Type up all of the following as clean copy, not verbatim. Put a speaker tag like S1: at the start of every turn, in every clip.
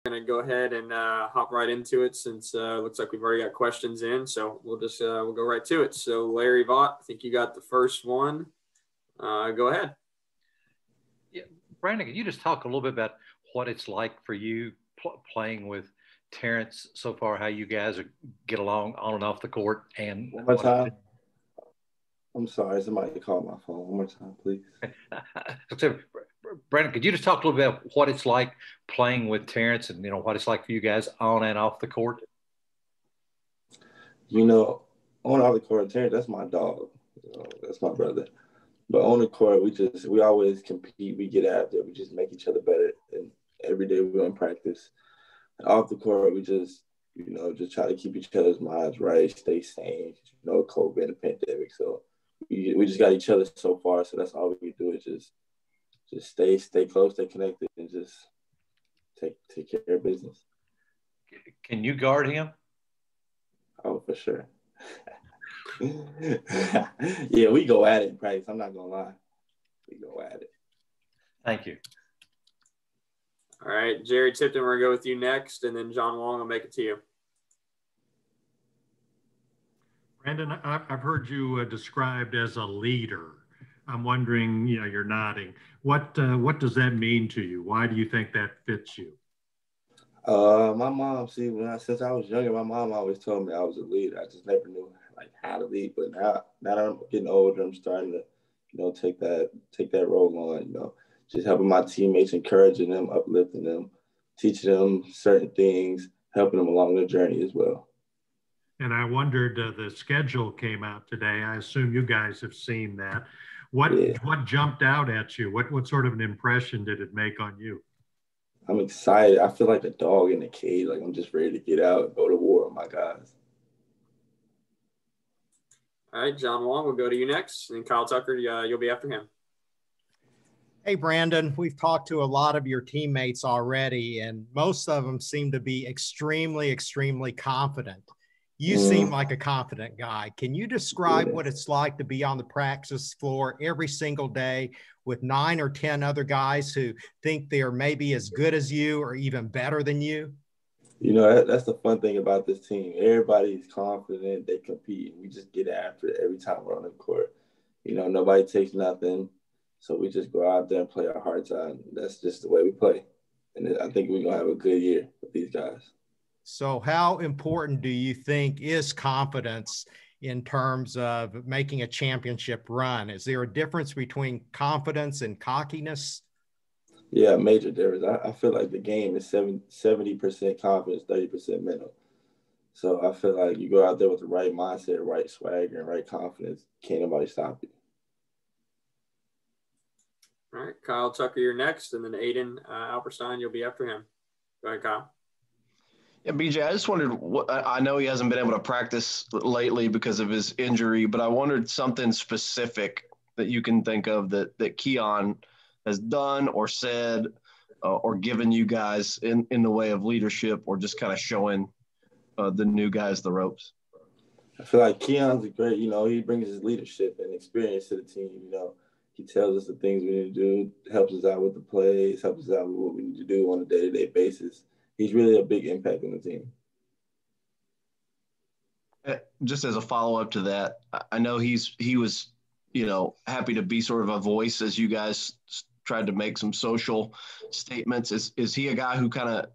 S1: Going to go ahead and hop right into it since looks like we've already got questions in. So we'll just we'll go right to it. So Larry Vaught, I think you got the first one. Go ahead.
S2: Yeah, Brandon, can you just talk a little bit about what it's like for you playing with Terrence so far, how you guys get along on and off the court? And
S3: one more time. I'm sorry, somebody called my phone. One more time, please.
S2: So, Brandon, could you just talk a little bit about what it's like playing with Terrence and, what it's like for you guys on and off the court?
S3: On and off the court, Terrence, that's my dog. That's my brother. But on the court, we always compete. We get after it. We just make each other better. And every day we're in practice. And off the court, we just try to keep each other's minds right, stay sane. COVID and the pandemic. So we just got each other so far. So that's all we do is just stay close, stay connected, and just take care of business.
S2: Can you guard him?
S3: Oh, for sure. Yeah, we go at it in practice. I'm not gonna lie. We go at it.
S2: Thank you.
S1: All right, Jerry Tipton, we're gonna go with you next, and then John Wong will make it to you.
S4: Brandon, I've heard you described as a leader. I'm wondering, you're nodding. What does that mean to you? Why do you think that fits you?
S3: My mom, since I was younger, my mom always told me I was a leader. I just never knew how to lead. But now that I'm getting older, I'm starting to, take that role on. Just helping my teammates, encouraging them, uplifting them, teaching them certain things, helping them along their journey as well.
S4: And I wondered, the schedule came out today. I assume you guys have seen that. What jumped out at you? What sort of an impression did it make on you?
S3: I'm excited. I feel like a dog in a cage. Like I'm just ready to get out and go to war with my guys.
S1: All right, John Wong, we'll go to you next. And Kyle Tucker, you'll be after him.
S5: Hey, Brandon, we've talked to a lot of your teammates already, and most of them seem to be extremely, extremely confident. You seem like a confident guy. Can you describe what it's like to be on the practice floor every single day with 9 or 10 other guys who think they're maybe as good as you or even better than you?
S3: That's the fun thing about this team. Everybody's confident. They compete. We just get after it every time we're on the court. Nobody takes nothing. So we just go out there and play our hearts out. And that's just the way we play. And I think we're going to have a good year with these guys.
S5: So how important do you think is confidence in terms of making a championship run? Is there a difference between confidence and cockiness?
S3: Yeah, major difference. I feel like the game is 70% confidence, 30% mental. So I feel like you go out there with the right mindset, right swagger, and right confidence, can't nobody stop you.
S1: All right, Kyle Tucker, you're next, and then Aiden Alperstein, you'll be after him. Go ahead, Kyle.
S6: Yeah, BJ, I just wondered, I know he hasn't been able to practice lately because of his injury, but I wondered something specific that you can think of that Keon has done or said or given you guys in the way of leadership or just kind of showing the new guys the ropes.
S3: I feel like Keon's great. He brings his leadership and experience to the team. He tells us the things we need to do, helps us out with the plays, helps us out with what we need to do on a day-to-day basis. He's really a big impact on the team.
S6: Just as a follow-up to that, I know he was, happy to be sort of a voice as you guys tried to make some social statements. Is he a guy who kind of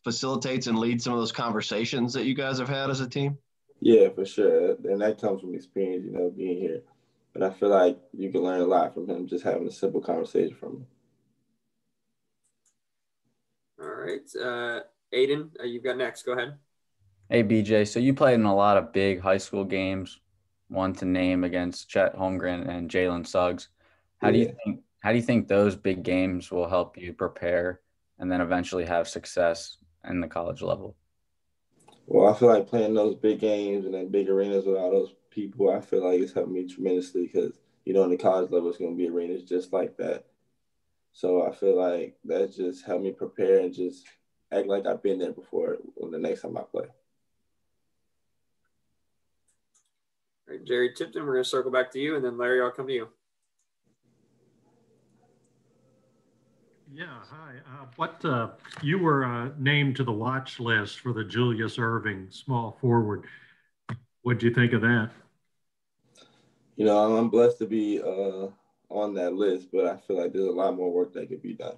S6: facilitates and leads some of those conversations that you guys have had as a team?
S3: Yeah, for sure. And that comes from experience, being here. But I feel like you can learn a lot from him just having a simple conversation from him.
S1: All right. Aiden, you've got next. Go ahead.
S7: Hey, BJ. So you played in a lot of big high school games, one to name against Chet Holmgren and Jalen Suggs. How do you think those big games will help you prepare and then eventually have success in the college level?
S3: Well, I feel like playing those big games and then big arenas with all those people, I feel like it's helped me tremendously because, in the college level, it's going to be arenas just like that. So I feel like that just helped me prepare and just act like I've been there before when the next time I play.
S1: All right, Jerry Tipton, we're going to circle back to you, and then Larry, I'll come to you.
S4: Yeah, hi. You were named to the watch list for the Julius Erving small forward. What'd you think of that?
S3: You know, I'm blessed to be on that list, but I feel like there's a lot more work that could be done.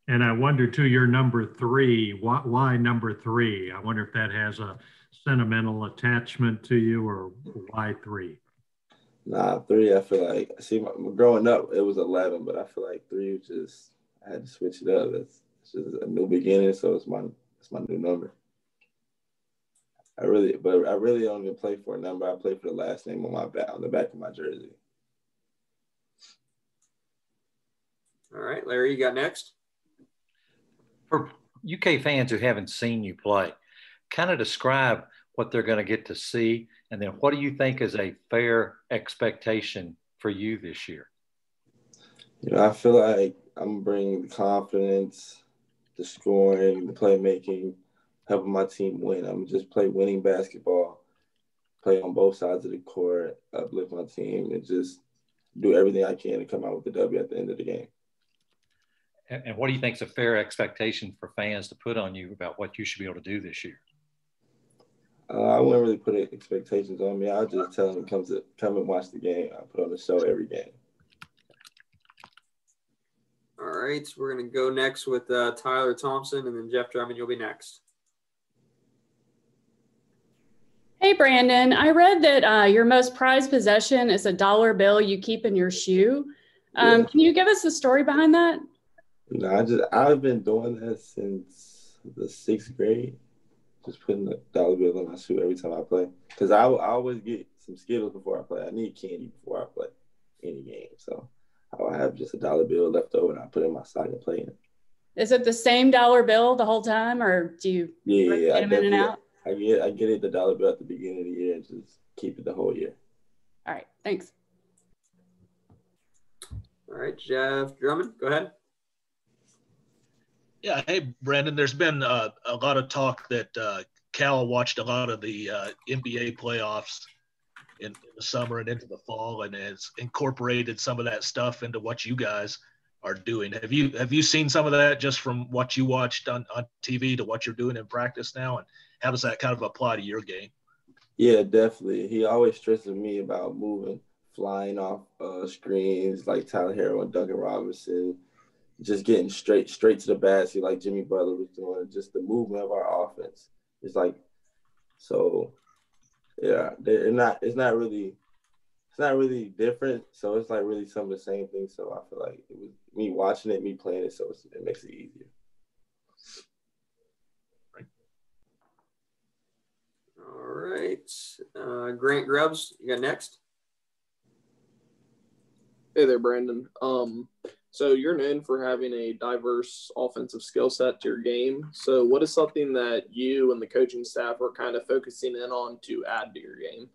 S4: And I wonder too, you're number 3. Why number 3? I wonder if that has a sentimental attachment to you, or why 3?
S3: Nah, 3. I feel like growing up it was 11, but I feel like 3 was just I had to switch it up. It's just a new beginning, so it's my new number. I really don't even play for a number. I play for the last name on the back of my jersey.
S1: All right, Larry, you got next.
S2: For UK fans who haven't seen you play, kind of describe what they're going to get to see, and then what do you think is a fair expectation for you this year?
S3: You know, I feel like I'm bringing the confidence, the scoring, the playmaking, helping my team win. I'm just play winning basketball, play on both sides of the court, uplift my team, and just do everything I can to come out with the W at the end of the game.
S2: And what do you think is a fair expectation for fans to put on you about what you should be able to do this year?
S3: I wouldn't really put expectations on me. I'll just tell them come and watch the game. I put on the show every game.
S1: All right, we're going to go next with Tyler Thompson, and then Jeff Drummond, you'll be next.
S8: Hey, Brandon, I read that your most prized possession is a dollar bill you keep in your shoe.
S3: Yeah.
S8: Can you give us the story behind that?
S3: No, I've been doing that since the 6th grade. Just putting a dollar bill in my shoe every time I play. Because I always get some Skittles before I play. I need candy before I play any game. So I have just a dollar bill left over, and I put it in my sock and play in it.
S8: Is it the same dollar bill the whole time, or do you
S3: get
S8: them in and out?
S3: I get it the dollar bill at the beginning of the year and just keep it the whole year.
S8: All right, thanks.
S1: All right, Jeff Drummond, go ahead.
S9: Yeah, hey, Brandon, there's been a lot of talk that Cal watched a lot of the NBA playoffs in the summer and into the fall, and has incorporated some of that stuff into what you guys are doing. Have you seen some of that just from what you watched on TV to what you're doing in practice now, and how does that kind of apply to your game?
S3: Yeah, definitely. He always stresses me about moving, flying off screens like Tyler Hero and Duncan Robinson, just getting straight to the basket like Jimmy Butler was doing. Just the movement of our offense. It's like, so yeah, it's not really different. So it's like really some of the same things. So I feel like it was me watching it, me playing it, so it makes it easier.
S1: All right. Grant Grubbs, you got next?
S10: Hey there, Brandon. So you're known for having a diverse offensive skill set to your game. So what is something that you and the coaching staff are kind of focusing in on to add to your game?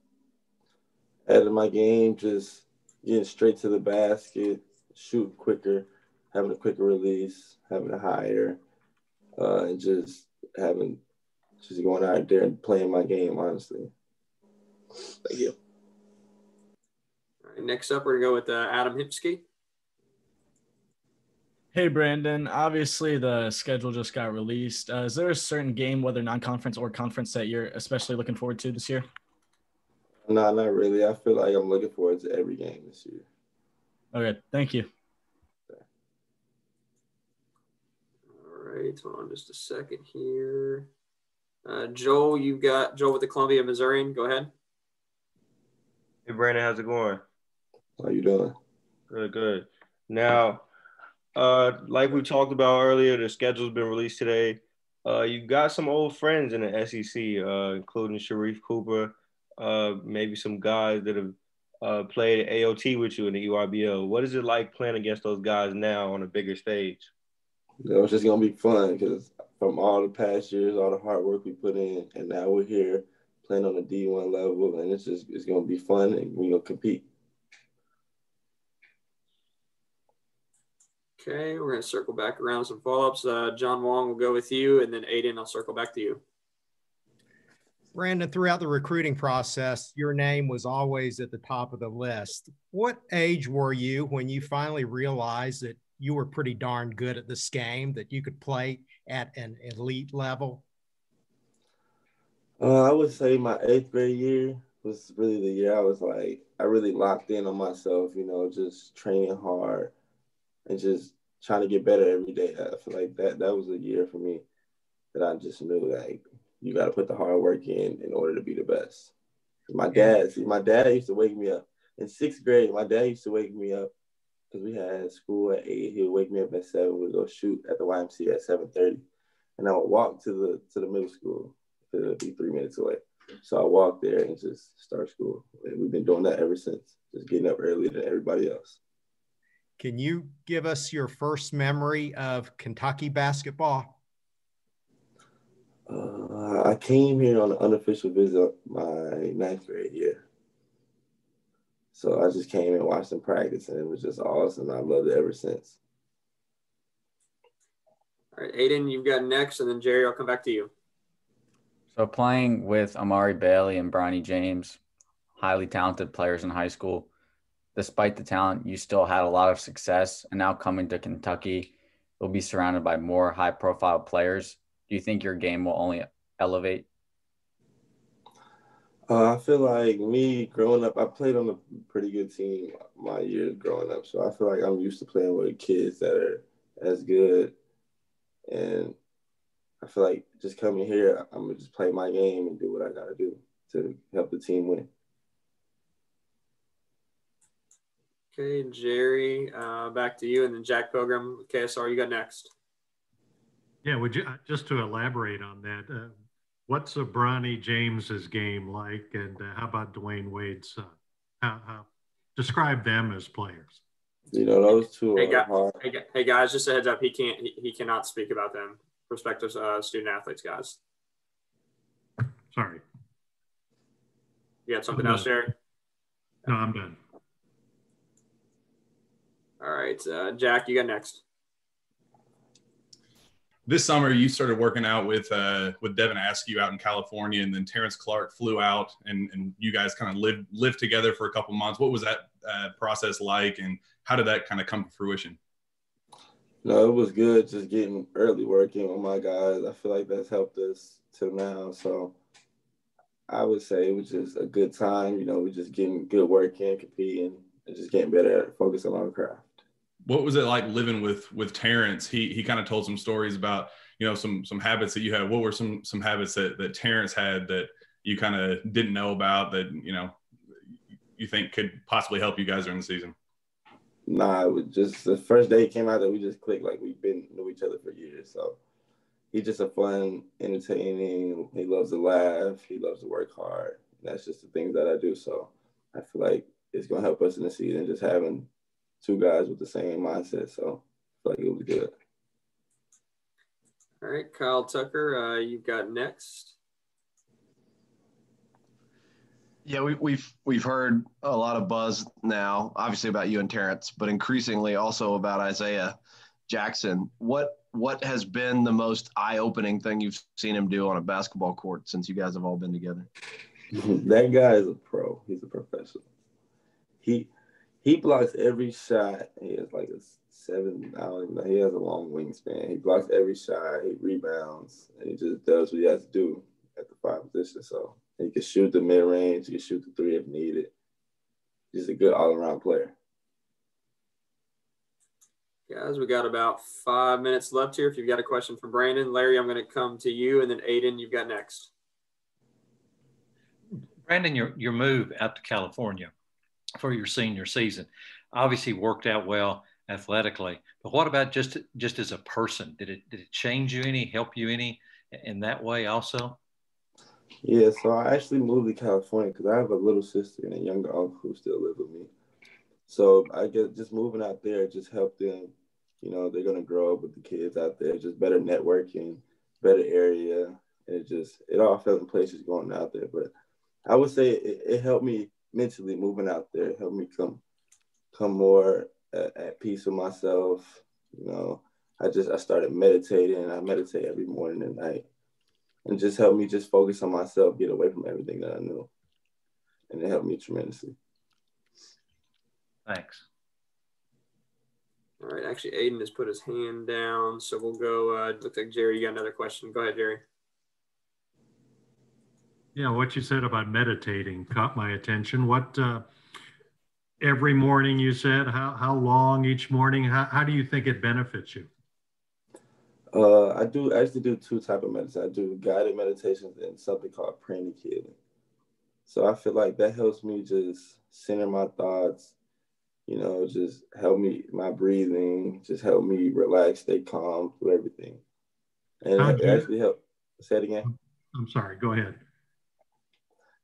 S3: Adding my game, just getting straight to the basket, shooting quicker, having a quicker release, having a higher, and just going out there and playing my game, honestly.
S10: Thank you.
S1: All right, next up, we're going to go with Adam Hipsky.
S11: Hey, Brandon. Obviously, the schedule just got released. Is there a certain game, whether non-conference or conference, that you're especially looking forward to this year?
S3: No, not really. I feel like I'm looking forward to every game this year.
S11: Okay, thank you.
S1: All right, hold on just a second here. Joel, you've got Joel with the Columbia Missourian. Go ahead.
S12: Hey, Brandon, how's it going?
S3: How you doing?
S12: Good. Now, like we talked about earlier, the schedule's been released today. You got some old friends in the SEC, including Sharif Cooper, maybe some guys that have played AOT with you in the EYBL. What is it like playing against those guys now on a bigger stage?
S3: You know, it's just going to be fun because from all the past years, all the hard work we put in, and now we're here playing on the D1 level, and it's going to be fun, and we're going to compete.
S1: Okay, we're going to circle back around some follow-ups. John Wong will go with you, and then Aiden, I'll circle back to you.
S5: Brandon, throughout the recruiting process, your name was always at the top of the list. What age were you when you finally realized that you were pretty darn good at this game, that you could play at an elite level?
S3: I would say my 8th grade year was really the year I really locked in on myself, just training hard and just trying to get better every day. I feel like that was a year for me that I just knew, like, you got to put the hard work in order to be the best. My dad used to wake me up in 6th grade. My dad used to wake me up because we had school at 8. He would wake me up at 7. We'd go shoot at the YMCA at 7:30, and I would walk to the middle school. It would be 3 minutes away. So I walked there and just start school. And we've been doing that ever since, just getting up earlier than everybody else.
S5: Can you give us your first memory of Kentucky basketball?
S3: I came here on an unofficial visit my 9th grade year. So I just came and watched them practice, and it was just awesome. I loved it ever since.
S1: All right, Aiden, you've got next, and then Jerry, I'll come back to you.
S7: So playing with Amari Bailey and Bronny James, highly talented players in high school, despite the talent, you still had a lot of success. And now coming to Kentucky, you'll be surrounded by more high-profile players. Do you think your game will only elevate?
S3: I feel like me growing up, I played on a pretty good team my years growing up. So I feel like I'm used to playing with kids that are as good. And I feel like just coming here, I'm going to just play my game and do what I got to do to help the team win.
S1: Okay, Jerry, back to you. And then Jack Pilgrim, KSR, you got next.
S4: Yeah, would you, just to elaborate on that, what's a Bronny James's game like, and how about Dwayne Wade's? How describe them as players?
S3: Those two are hard.
S1: Hey guys, just a heads up, he cannot speak about them. Prospective student athletes, guys.
S4: Sorry.
S1: You got something else, Jerry?
S4: No, I'm done.
S1: All right, Jack, you got next.
S13: This summer, you started working out with Devin Askew out in California, and then Terrence Clark flew out, and you guys kind of lived together for a couple months. What was that process like, and how did that kind of come to fruition?
S3: No, it was good just getting early working with my guys. I feel like that's helped us till now. So I would say it was just a good time. We're just getting good work in, competing, and just getting better at focusing on the craft. What was it like living with Terrence? He kind of told some stories about, some habits that you had. What were some habits that Terrence had that you kind of didn't know about that, you think could possibly help you guys during the season? Nah, it was just the first day he came out that we just clicked. Like, we've been knew each other for years. So he's just a fun, entertaining. He loves to laugh. He loves to work hard. That's just the things that I do. So I feel like it's going to help us in the season, just having two guys with the same mindset. So I feel like it was good.
S1: All right, Kyle Tucker, you've got next.
S6: Yeah, we've heard a lot of buzz now, obviously about you and Terrence, but increasingly also about Isaiah Jackson. What has been the most eye-opening thing you've seen him do on a basketball court since you guys have all been together?
S3: That guy is a pro. He's a professional. He blocks every shot. He has like a 7. I don't even know. He has a long wingspan. He blocks every shot. He rebounds, and he just does what he has to do at the 5 position. So he can shoot the mid range. He can shoot the 3 if needed. He's a good all around player.
S1: Guys, we got about 5 minutes left here. If you've got a question for Brandon, Larry, I'm going to come to you, and then Aiden, you've got next.
S2: Brandon, your move out to California for your senior season obviously worked out well athletically, but what about just as a person? Did it change you any, help you any in that way also?
S3: Yeah, so I actually moved to California because I have a little sister and a younger uncle who still live with me. So I guess just moving out there just helped them. They're going to grow up with the kids out there, just better networking, better area. And it all fell in place just going out there. But I would say it helped me mentally moving out there. It helped me come more at peace with myself. I started meditating. I meditate every morning and night. And just helped me just focus on myself, get away from everything that I knew. And it helped me tremendously.
S2: Thanks.
S1: All right. Actually, Aiden has put his hand down. So we'll go. Looks like Jerry, you got another question. Go ahead, Jerry.
S4: Yeah, what you said about meditating caught my attention. What every morning you said, how long each morning? How do you think it benefits you?
S3: I actually do two type of medicine. I do guided meditations and something called pranic healing. So I feel like that helps me just center my thoughts, just help me, my breathing, just help me relax, stay calm through everything. And it actually helped. Say it again.
S4: I'm sorry, go ahead.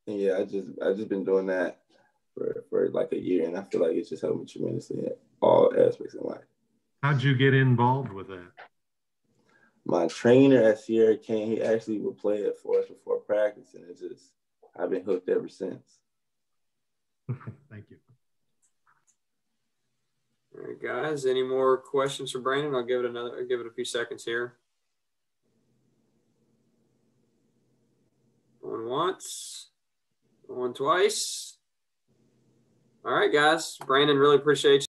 S3: And yeah, I just been doing that for like a year, and I feel like it's just helped me tremendously in all aspects of life.
S4: How'd you get involved with that?
S3: My trainer at Sierra Kane, he actually would play it for us before practice, and I've been hooked ever since.
S4: Thank you.
S1: All right, guys. Any more questions for Brandon? I'll give it a few seconds here. Going once, going twice. All right, guys. Brandon, really appreciate you.